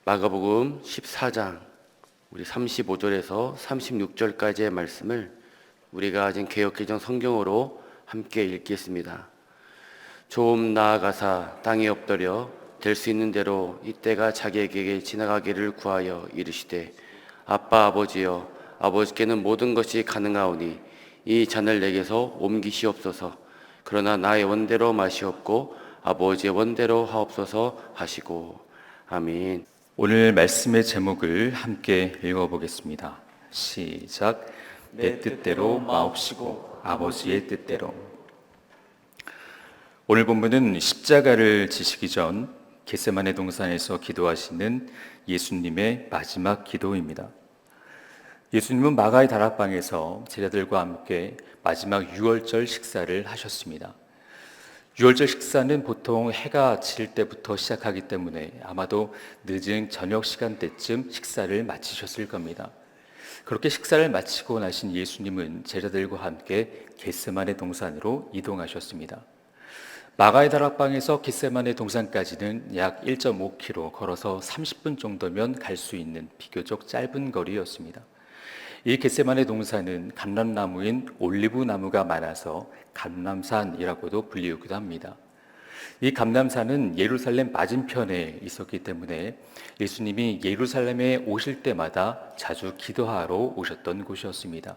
마가복음 14장 우리 35절에서 36절까지의 말씀을 우리가 지금 개역개정 성경으로 함께 읽겠습니다. 좀 나아가사 땅에 엎드려 될 수 있는 대로 이때가 자기에게 지나가기를 구하여 이르시되 아빠 아버지여 아버지께는 모든 것이 가능하오니 이 잔을 내게서 옮기시옵소서. 그러나 나의 원대로 마시옵고 아버지의 원대로 하옵소서 하시고. 아멘. 오늘 말씀의 제목을 함께 읽어보겠습니다. 시작. 내 뜻대로 마옵시고 아버지의 뜻대로. 오늘 본문은 십자가를 지시기 전 겟세마네 동산에서 기도하시는 예수님의 마지막 기도입니다. 예수님은 마가의 다락방에서 제자들과 함께 마지막 유월절 식사를 하셨습니다. 유월절 식사는 보통 해가 질 때부터 시작하기 때문에 아마도 늦은 저녁 시간대쯤 식사를 마치셨을 겁니다. 그렇게 식사를 마치고 나신 예수님은 제자들과 함께 겟세마네 동산으로 이동하셨습니다. 마가의 다락방에서 겟세마네 동산까지는 약 1.5km 걸어서 30분 정도면 갈 수 있는 비교적 짧은 거리였습니다. 이 겟세마네 동산은 감람나무인 올리브 나무가 많아서 감람산이라고도 불리우기도 합니다. 이 감람산은 예루살렘 맞은편에 있었기 때문에 예수님이 예루살렘에 오실 때마다 자주 기도하러 오셨던 곳이었습니다.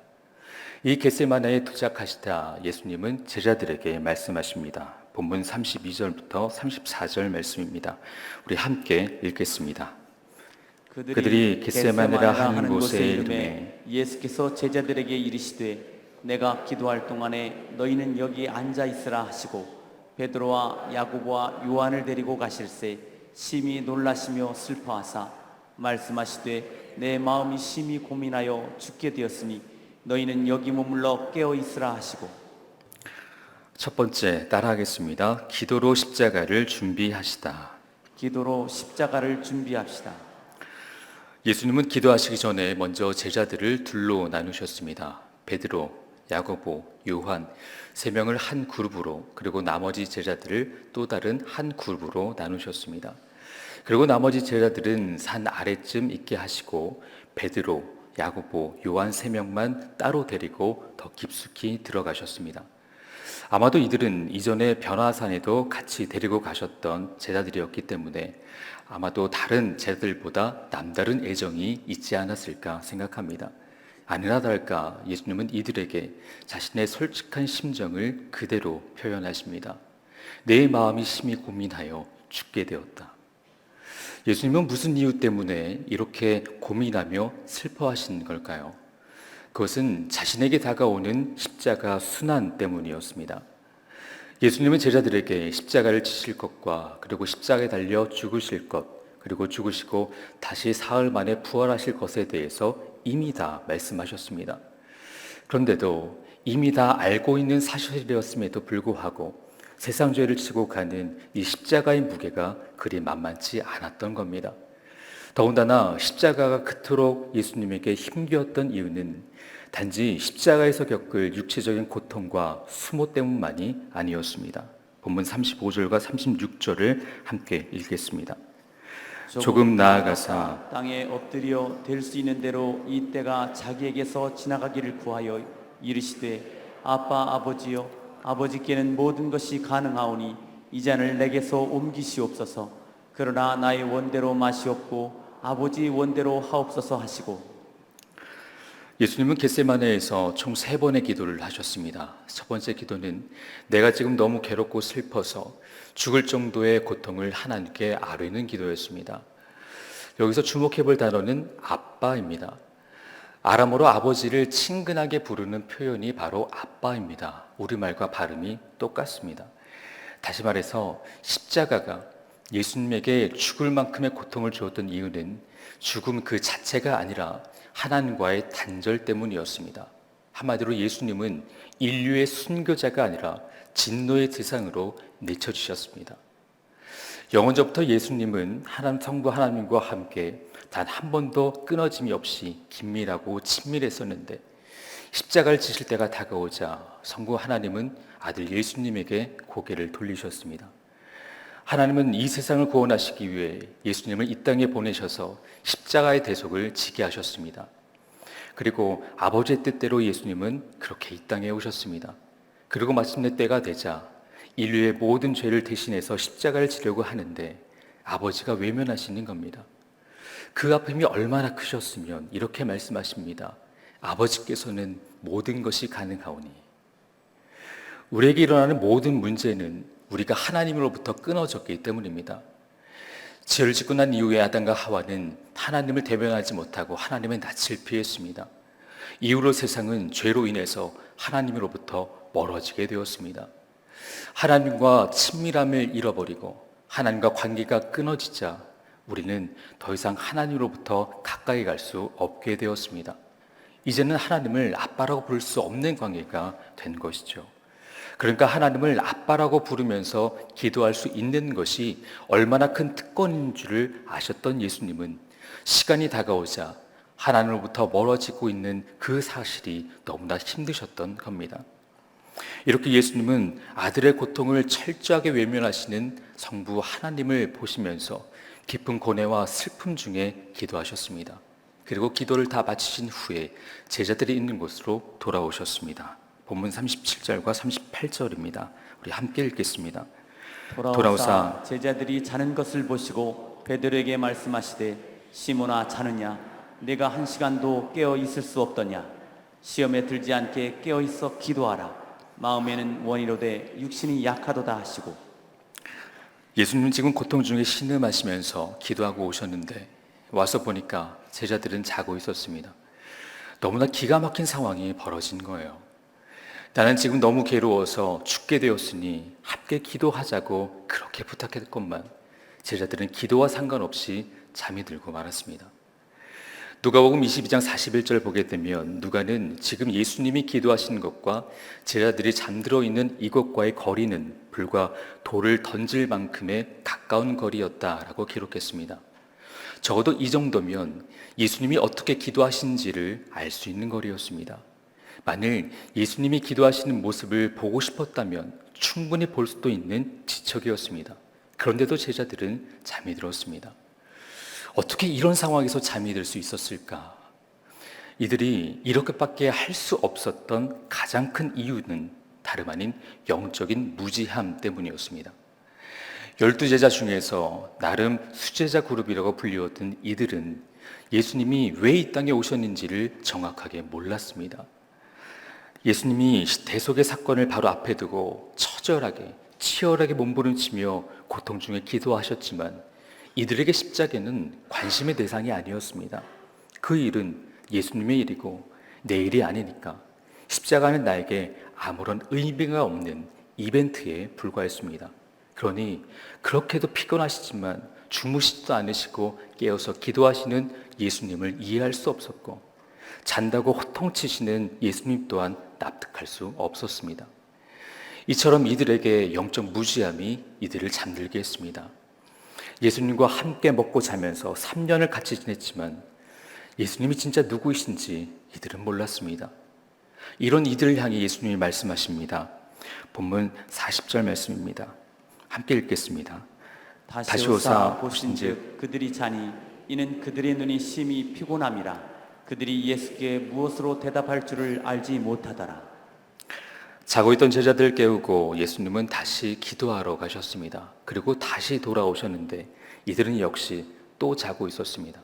이 겟세마네에 도착하시다 예수님은 제자들에게 말씀하십니다. 본문 32절부터 34절 말씀입니다. 우리 함께 읽겠습니다. 그들이 겟세마네라 하는 곳에 이르매 예수께서 제자들에게 이르시되 내가 기도할 동안에 너희는 여기 앉아 있으라 하시고 베드로와 야고보와 요한을 데리고 가실새 심히 놀라시며 슬퍼하사 말씀하시되 내 마음이 심히 고민하여 죽게 되었으니 너희는 여기 머물러 깨어 있으라 하시고. 첫 번째 따라하겠습니다. 기도로 십자가를 준비하시다. 기도로 십자가를 준비합시다. 예수님은 기도하시기 전에 먼저 제자들을 둘로 나누셨습니다. 베드로, 야고보, 요한 세 명을 한 그룹으로, 그리고 나머지 제자들을 또 다른 한 그룹으로 나누셨습니다. 그리고 나머지 제자들은 산 아래쯤 있게 하시고 베드로, 야고보, 요한 세 명만 따로 데리고 더 깊숙이 들어가셨습니다. 아마도 이들은 이전에 변화산에도 같이 데리고 가셨던 제자들이었기 때문에 아마도 다른 제자들보다 남다른 애정이 있지 않았을까 생각합니다. 아니나 다를까 예수님은 이들에게 자신의 솔직한 심정을 그대로 표현하십니다. 내 마음이 심히 고민하여 죽게 되었다. 예수님은 무슨 이유 때문에 이렇게 고민하며 슬퍼하신 걸까요? 그것은 자신에게 다가오는 십자가 순환 때문이었습니다. 예수님은 제자들에게 십자가를 지실 것과 그리고 십자가에 달려 죽으실 것, 그리고 죽으시고 다시 사흘 만에 부활하실 것에 대해서 이미 다 말씀하셨습니다. 그런데도 이미 다 알고 있는 사실이었음에도 불구하고 세상 죄를 지고 가는 이 십자가의 무게가 그리 만만치 않았던 겁니다. 더군다나 십자가가 그토록 예수님에게 힘겼던 이유는 단지 십자가에서 겪을 육체적인 고통과 수모 때문만이 아니었습니다. 본문 35절과 36절을 함께 읽겠습니다. 조금 나아가사 땅에 엎드려 될 수 있는 대로 이 때가 자기에게서 지나가기를 구하여 이르시되 아빠 아버지여 아버지께는 모든 것이 가능하오니 이 잔을 내게서 옮기시옵소서. 그러나 나의 원대로 마시옵고 아버지 원대로 하옵소서 하시고. 예수님은 겟세마네에서 총 3번의 기도를 하셨습니다. 첫 번째 기도는 내가 지금 너무 괴롭고 슬퍼서 죽을 정도의 고통을 하나님께 아뢰는 기도였습니다. 여기서 주목해 볼 단어는 아빠입니다. 아람어로 아버지를 친근하게 부르는 표현이 바로 아빠입니다. 우리말과 발음이 똑같습니다. 다시 말해서 십자가가 예수님에게 죽을 만큼의 고통을 주었던 이유는 죽음 그 자체가 아니라 하나님과의 단절 때문이었습니다. 한마디로 예수님은 인류의 순교자가 아니라 진노의 대상으로 내쳐주셨습니다. 영원전부터 예수님은 하나님 성부 하나님과 함께 단 한 번도 끊어짐이 없이 긴밀하고 친밀했었는데 십자가를 지실 때가 다가오자 성부 하나님은 아들 예수님에게 고개를 돌리셨습니다. 하나님은 이 세상을 구원하시기 위해 예수님을 이 땅에 보내셔서 십자가의 대속을 지게 하셨습니다. 그리고 아버지의 뜻대로 예수님은 그렇게 이 땅에 오셨습니다. 그리고 마침내 때가 되자 인류의 모든 죄를 대신해서 십자가를 지려고 하는데 아버지가 외면하시는 겁니다. 그 아픔이 얼마나 크셨으면 이렇게 말씀하십니다. 아버지께서는 모든 것이 가능하오니. 우리에게 일어나는 모든 문제는 우리가 하나님으로부터 끊어졌기 때문입니다. 죄를 짓고 난 이후에 아담과 하와는 하나님을 대면하지 못하고 하나님의 낯을 피했습니다. 이후로 세상은 죄로 인해서 하나님으로부터 멀어지게 되었습니다. 하나님과 친밀함을 잃어버리고 하나님과 관계가 끊어지자 우리는 더 이상 하나님으로부터 가까이 갈 수 없게 되었습니다. 이제는 하나님을 아빠라고 부를 수 없는 관계가 된 것이죠. 그러니까 하나님을 아빠라고 부르면서 기도할 수 있는 것이 얼마나 큰 특권인 줄을 아셨던 예수님은 시간이 다가오자 하나님으로부터 멀어지고 있는 그 사실이 너무나 힘드셨던 겁니다. 이렇게 예수님은 아들의 고통을 철저하게 외면하시는 성부 하나님을 보시면서 깊은 고뇌와 슬픔 중에 기도하셨습니다. 그리고 기도를 다 마치신 후에 제자들이 있는 곳으로 돌아오셨습니다. 본문 37절과 38절입니다. 우리 함께 읽겠습니다. 돌아오사 제자들이 자는 것을 보시고 베드로에게 말씀하시되 시몬아 자느냐 네가 한 시간도 깨어 있을 수 없더냐 시험에 들지 않게 깨어 있어 기도하라 마음에는 원이로되 육신이 약하도다 하시고. 예수님은 지금 고통 중에 신음하시면서 기도하고 오셨는데 와서 보니까 제자들은 자고 있었습니다. 너무나 기가 막힌 상황이 벌어진 거예요. 나는 지금 너무 괴로워서 죽게 되었으니 함께 기도하자고 그렇게 부탁했건만 제자들은 기도와 상관없이 잠이 들고 말았습니다. 누가복음 22장 41절 보게 되면 누가는 지금 예수님이 기도하시는 것과 제자들이 잠들어 있는 이곳과의 거리는 불과 돌을 던질 만큼의 가까운 거리였다라고 기록했습니다. 적어도 이 정도면 예수님이 어떻게 기도하시는지를 알 수 있는 거리였습니다. 만일 예수님이 기도하시는 모습을 보고 싶었다면 충분히 볼 수도 있는 지척이었습니다. 그런데도 제자들은 잠이 들었습니다. 어떻게 이런 상황에서 잠이 들 수 있었을까? 이들이 이렇게밖에 할 수 없었던 가장 큰 이유는 다름 아닌 영적인 무지함 때문이었습니다. 12제자 중에서 나름 수제자 그룹이라고 불리웠던 이들은 예수님이 왜 이 땅에 오셨는지를 정확하게 몰랐습니다. 예수님이 대속의 사건을 바로 앞에 두고 처절하게 치열하게 몸부림치며 고통 중에 기도하셨지만 이들에게 십자가는 관심의 대상이 아니었습니다. 그 일은 예수님의 일이고 내 일이 아니니까 십자가는 나에게 아무런 의미가 없는 이벤트에 불과했습니다. 그러니 그렇게도 피곤하시지만 주무시지도 않으시고 깨어서 기도하시는 예수님을 이해할 수 없었고 잔다고 호통치시는 예수님 또한 납득할 수 없었습니다. 이처럼 이들에게 영적 무지함이 이들을 잠들게 했습니다. 예수님과 함께 먹고 자면서 3년을 같이 지냈지만 예수님이 진짜 누구이신지 이들은 몰랐습니다. 이런 이들을 향해 예수님이 말씀하십니다. 본문 40절 말씀입니다. 함께 읽겠습니다. 다시 오사 보신즉 그들이 자니 이는 그들의 눈이 심히 피곤함이라 그들이 예수께 무엇으로 대답할 줄을 알지 못하더라. 자고 있던 제자들 깨우고 예수님은 다시 기도하러 가셨습니다. 그리고 다시 돌아오셨는데 이들은 역시 또 자고 있었습니다.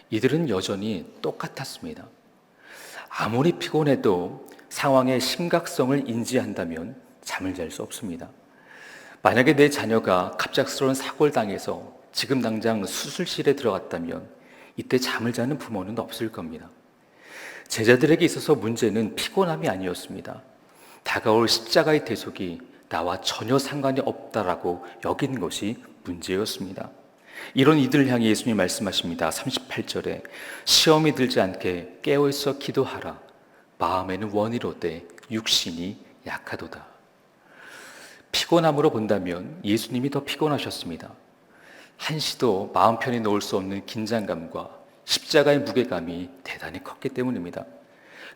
이들은 여전히 똑같았습니다. 아무리 피곤해도 상황의 심각성을 인지한다면 잠을 잘 수 없습니다. 만약에 내 자녀가 갑작스러운 사고를 당해서 지금 당장 수술실에 들어갔다면 이때 잠을 자는 부모는 없을 겁니다. 제자들에게 있어서 문제는 피곤함이 아니었습니다. 다가올 십자가의 대속이 나와 전혀 상관이 없다라고 여긴 것이 문제였습니다. 이런 이들을 향해 예수님이 말씀하십니다. 38절에 시험이 들지 않게 깨어있어 기도하라. 마음에는 원이로되 육신이 약하도다. 피곤함으로 본다면 예수님이 더 피곤하셨습니다. 한시도 마음 편히 놓을 수 없는 긴장감과 십자가의 무게감이 대단히 컸기 때문입니다.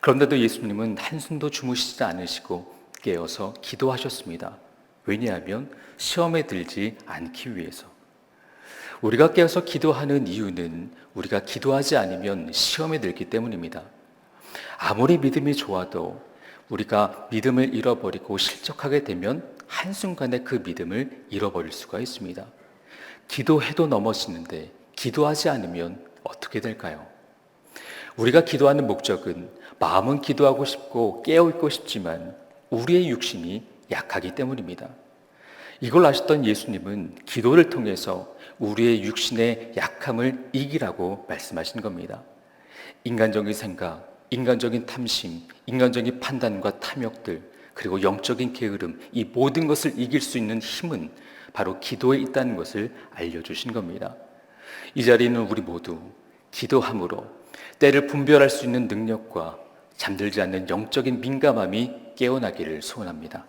그런데도 예수님은 한숨도 주무시지 않으시고 깨어서 기도하셨습니다. 왜냐하면 시험에 들지 않기 위해서. 우리가 깨어서 기도하는 이유는 우리가 기도하지 않으면 시험에 들기 때문입니다. 아무리 믿음이 좋아도 우리가 믿음을 잃어버리고 실족하게 되면 한순간에 그 믿음을 잃어버릴 수가 있습니다. 기도해도 넘어지는데 기도하지 않으면 어떻게 될까요? 우리가 기도하는 목적은 마음은 기도하고 싶고 깨어있고 싶지만 우리의 육신이 약하기 때문입니다. 이걸 아셨던 예수님은 기도를 통해서 우리의 육신의 약함을 이기라고 말씀하신 겁니다. 인간적인 생각, 인간적인 탐심, 인간적인 판단과 탐욕들, 그리고 영적인 게으름, 이 모든 것을 이길 수 있는 힘은 바로 기도에 있다는 것을 알려주신 겁니다. 이 자리는 우리 모두 기도함으로 때를 분별할 수 있는 능력과 잠들지 않는 영적인 민감함이 깨어나기를 소원합니다.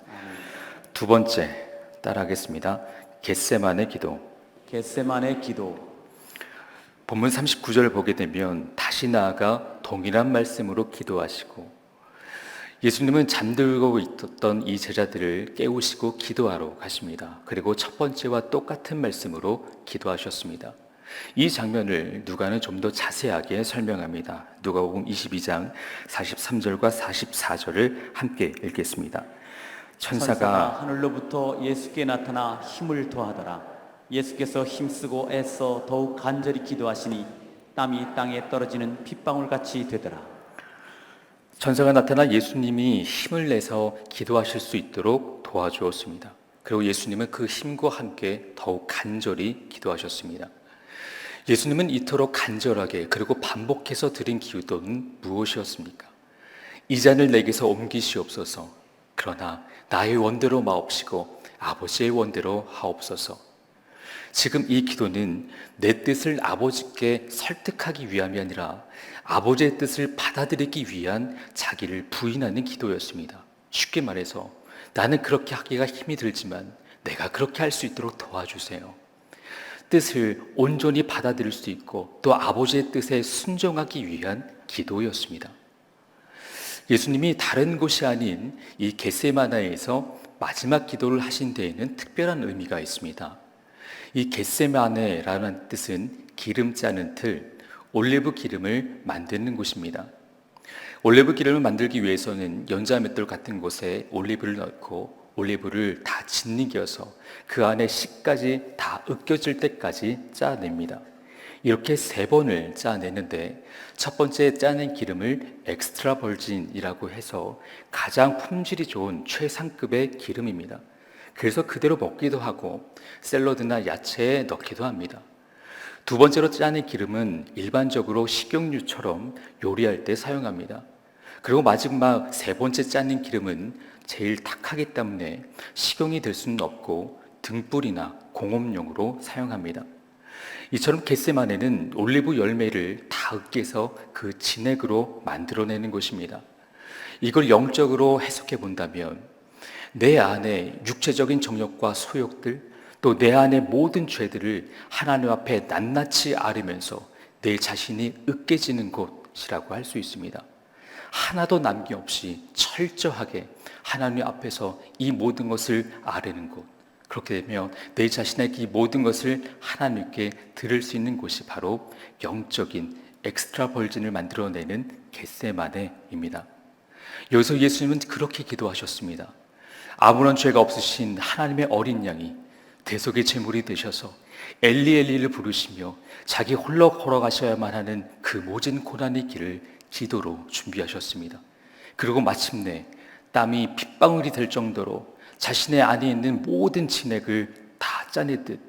두 번째, 따라하겠습니다. 겟세마네 기도. 겟세마네 기도. 본문 39절을 보게 되면 다시 나아가 동일한 말씀으로 기도하시고, 예수님은 잠들고 있었던 이 제자들을 깨우시고 기도하러 가십니다. 그리고 첫 번째와 똑같은 말씀으로 기도하셨습니다. 이 장면을 누가는 좀 더 자세하게 설명합니다. 누가복음 22장 43절과 44절을 함께 읽겠습니다. 천사가 하늘로부터 예수께 나타나 힘을 더하더라. 예수께서 힘쓰고 애써 더욱 간절히 기도하시니 땀이 땅에 떨어지는 핏방울같이 되더라. 천사가 나타나 예수님이 힘을 내서 기도하실 수 있도록 도와주었습니다. 그리고 예수님은 그 힘과 함께 더욱 간절히 기도하셨습니다. 예수님은 이토록 간절하게 그리고 반복해서 드린 기도는 무엇이었습니까? 이 잔을 내게서 옮기시옵소서. 그러나 나의 원대로 마옵시고 아버지의 원대로 하옵소서. 지금 이 기도는 내 뜻을 아버지께 설득하기 위함이 아니라 아버지의 뜻을 받아들이기 위한 자기를 부인하는 기도였습니다. 쉽게 말해서 나는 그렇게 하기가 힘이 들지만 내가 그렇게 할 수 있도록 도와주세요. 뜻을 온전히 받아들일 수 있고 또 아버지의 뜻에 순종하기 위한 기도였습니다. 예수님이 다른 곳이 아닌 이 겟세마네에서 마지막 기도를 하신 데에는 특별한 의미가 있습니다. 이 겟세마네라는 뜻은 기름 짜는 틀, 올리브 기름을 만드는 곳입니다. 올리브 기름을 만들기 위해서는 연자맷돌 같은 곳에 올리브를 넣고 올리브를 다 짓이겨서 그 안에 씨까지 다 으깨질 때까지 짜냅니다. 이렇게 3번을 짜내는데 첫 번째 짜낸 기름을 엑스트라 벌진이라고 해서 가장 품질이 좋은 최상급의 기름입니다. 그래서 그대로 먹기도 하고 샐러드나 야채에 넣기도 합니다. 두 번째로 짜낸 기름은 일반적으로 식용유처럼 요리할 때 사용합니다. 그리고 마지막 3번째 짜낸 기름은 제일 탁하기 때문에 식용이 될 수는 없고 등불이나 공업용으로 사용합니다. 이처럼 겟세마네는 올리브 열매를 다 으깨서 그 진액으로 만들어내는 것입니다. 이걸 영적으로 해석해 본다면 내 안에 육체적인 정욕과 소욕들, 또 내 안의 모든 죄들을 하나님 앞에 낱낱이 아뢰면서 내 자신이 으깨지는 곳이라고 할 수 있습니다. 하나도 남김없이 철저하게 하나님 앞에서 이 모든 것을 아뢰는 곳, 그렇게 되면 내 자신의 이 모든 것을 하나님께 들을 수 있는 곳이 바로 영적인 엑스트라 벌진을 만들어내는 겟세마네입니다. 여기서 예수님은 그렇게 기도하셨습니다. 아무런 죄가 없으신 하나님의 어린 양이 대속의 제물이 되셔서 엘리 엘리를 부르시며 자기 홀로 걸어가셔야만 하는 그 모진 고난의 길을 기도로 준비하셨습니다. 그리고 마침내 땀이 핏방울이 될 정도로 자신의 안에 있는 모든 진액을 다 짜내듯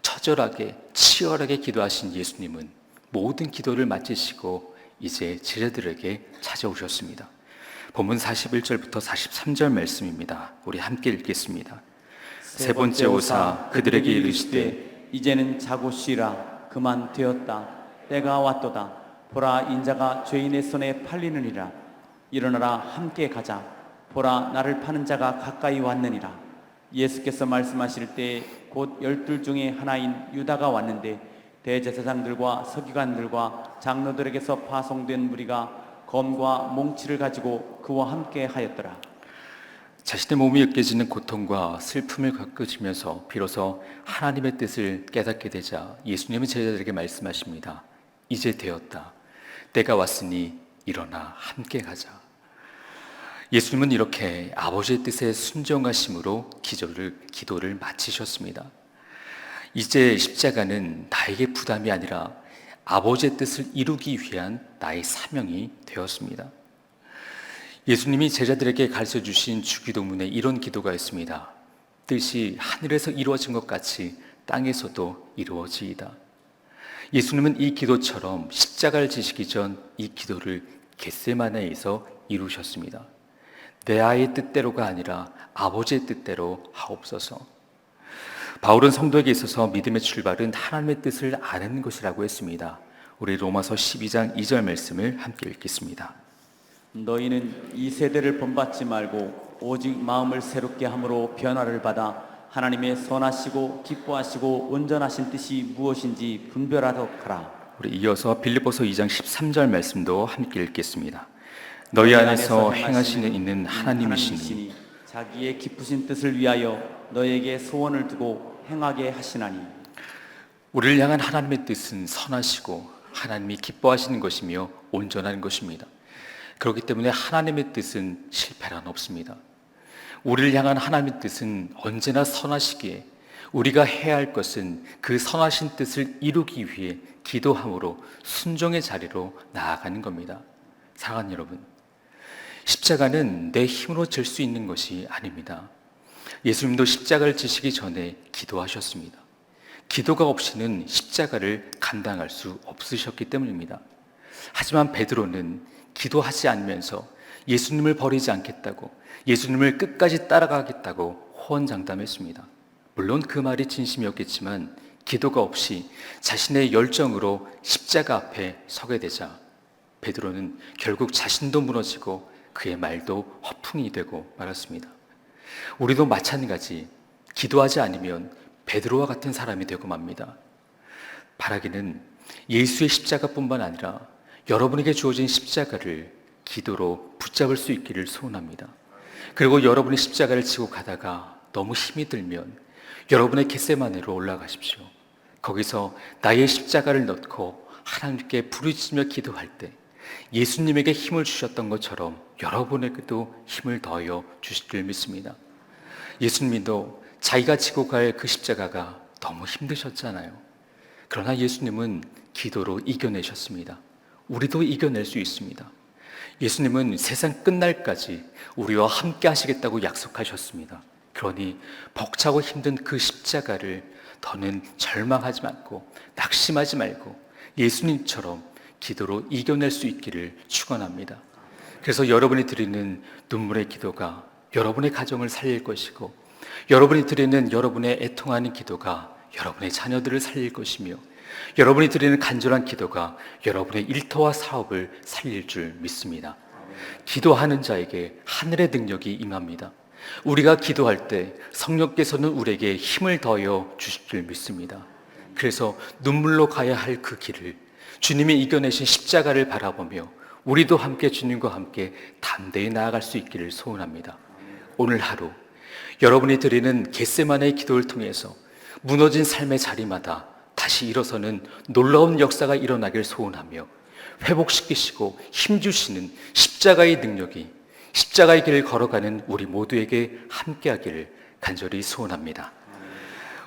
처절하게 치열하게 기도하신 예수님은 모든 기도를 마치시고 이제 제자들에게 찾아오셨습니다. 본문 41절부터 43절 말씀입니다. 우리 함께 읽겠습니다. 세 번째 오사 그들에게 이르시되 이제는 자고 쉬라. 그만 되었다. 때가 왔도다. 보라, 인자가 죄인의 손에 팔리느니라. 일어나라, 함께 가자. 보라, 나를 파는 자가 가까이 왔느니라. 예수께서 말씀하실 때 곧 12 중에 하나인 유다가 왔는데 대제사장들과 서기관들과 장로들에게서 파송된 무리가 검과 몽치를 가지고 그와 함께 하였더라. 자신의 몸이 느껴지는 고통과 슬픔을 겪으시면서 비로소 하나님의 뜻을 깨닫게 되자 예수님은 제자들에게 말씀하십니다. 이제 되었다. 때가 왔으니 일어나 함께 가자. 예수님은 이렇게 아버지의 뜻에 순종하심으로 기도를 마치셨습니다. 이제 십자가는 나에게 부담이 아니라 아버지의 뜻을 이루기 위한 나의 사명이 되었습니다. 예수님이 제자들에게 가르쳐 주신 주기도문에 이런 기도가 있습니다. 뜻이 하늘에서 이루어진 것 같이 땅에서도 이루어지이다. 예수님은 이 기도처럼 십자가를 지시기 전 이 기도를 겟세마네에서 이루셨습니다. 내 아이의 뜻대로가 아니라 아버지의 뜻대로 하옵소서. 바울은 성도에게 있어서 믿음의 출발은 하나님의 뜻을 아는 것이라고 했습니다. 우리 로마서 12장 2절 말씀을 함께 읽겠습니다. 너희는 이 세대를 본받지 말고 오직 마음을 새롭게 함으로 변화를 받아 하나님의 선하시고 기뻐하시고 온전하신 뜻이 무엇인지 분별하도록 하라. 우리 이어서 빌립보서 2장 13절 말씀도 함께 읽겠습니다. 너희 안에서 행하시는 있는 하나님이시니 자기의 기쁘신 뜻을 위하여 너에게 소원을 두고 행하게 하시나니. 우리를 향한 하나님의 뜻은 선하시고 하나님이 기뻐하시는 것이며 온전한 것입니다. 그렇기 때문에 하나님의 뜻은 실패란 없습니다. 우리를 향한 하나님의 뜻은 언제나 선하시기에 우리가 해야 할 것은 그 선하신 뜻을 이루기 위해 기도함으로 순종의 자리로 나아가는 겁니다. 사랑하는 여러분, 십자가는 내 힘으로 질 수 있는 것이 아닙니다. 예수님도 십자가를 지시기 전에 기도하셨습니다. 기도가 없이는 십자가를 감당할 수 없으셨기 때문입니다. 하지만 베드로는 기도하지 않으면서 예수님을 버리지 않겠다고, 예수님을 끝까지 따라가겠다고 호언장담했습니다. 물론 그 말이 진심이었겠지만 기도가 없이 자신의 열정으로 십자가 앞에 서게 되자 베드로는 결국 자신도 무너지고 그의 말도 허풍이 되고 말았습니다. 우리도 마찬가지, 기도하지 않으면 베드로와 같은 사람이 되고 맙니다. 바라기는 예수의 십자가뿐만 아니라 여러분에게 주어진 십자가를 기도로 붙잡을 수 있기를 소원합니다. 그리고 여러분이 십자가를 지고 가다가 너무 힘이 들면 여러분의 겟세마네로 올라가십시오. 거기서 나의 십자가를 넣고 하나님께 부르짖으며 기도할 때 예수님에게 힘을 주셨던 것처럼 여러분에게도 힘을 더하여 주실 줄 믿습니다. 예수님도 자기가 지고 갈 그 십자가가 너무 힘드셨잖아요. 그러나 예수님은 기도로 이겨내셨습니다. 우리도 이겨낼 수 있습니다. 예수님은 세상 끝날까지 우리와 함께 하시겠다고 약속하셨습니다. 그러니 벅차고 힘든 그 십자가를 더는 절망하지 않고 낙심하지 말고 예수님처럼 기도로 이겨낼 수 있기를 축원합니다. 그래서 여러분이 드리는 눈물의 기도가 여러분의 가정을 살릴 것이고, 여러분이 드리는 여러분의 애통하는 기도가 여러분의 자녀들을 살릴 것이며, 여러분이 드리는 간절한 기도가 여러분의 일터와 사업을 살릴 줄 믿습니다. 기도하는 자에게 하늘의 능력이 임합니다. 우리가 기도할 때 성령께서는 우리에게 힘을 더하여 주실 줄 믿습니다. 그래서 눈물로 가야 할 그 길을 주님이 이겨내신 십자가를 바라보며 우리도 함께 주님과 함께 담대히 나아갈 수 있기를 소원합니다. 오늘 하루 여러분이 드리는 겟세마네의 기도를 통해서 무너진 삶의 자리마다 다시 일어서는 놀라운 역사가 일어나길 소원하며 회복시키시고 힘주시는 십자가의 능력이 십자가의 길을 걸어가는 우리 모두에게 함께하기를 간절히 소원합니다.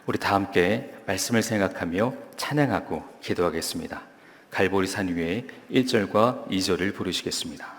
우리 다 함께 말씀을 생각하며 찬양하고 기도하겠습니다. 갈보리 산 위에 1절과 2절을 부르시겠습니다.